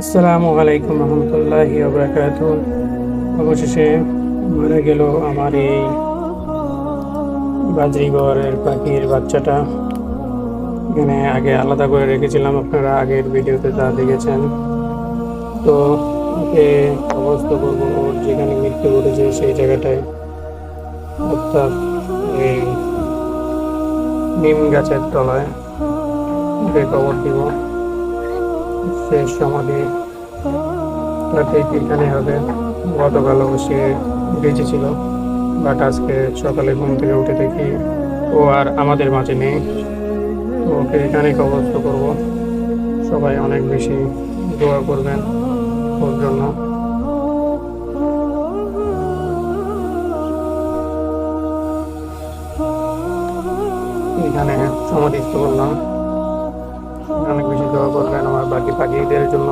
আসসালামু আলাইকুম রহমতুল্লাহি ওয়া বারাকাতুহু। অবশেষে মারা গেল আমার এই বাজরিগরের পাখির বাচ্চাটা। এখানে আগে আলাদা করে রেখেছিলাম, আপনারা আগের ভিডিওতে তা দেখেছেন। তো ওকে অবস্থ করবো ওর যেখানে মৃত্যু ঘটেছে সেই জায়গাটায়, অর্থাৎ এই নিম গাছের তলায় ওকে কবর দিব। শেষ সমাধি তার ঠিক এখানে হবে। গতকালও সে বেঁচে ছিল, বাট আজকে সকালে ঘুম থেকে উঠে দেখি ও আর আমাদের মাঝে নেই। তো ওকে এখানে কবরস্থ করব। সবাই অনেক বেশি দোয়া করবেন ওর জন্য। এখানে সমাধিস্থ করলাম, অনেক বেশি দোয়া করবেন আমার বাকি পাখিদের জন্য।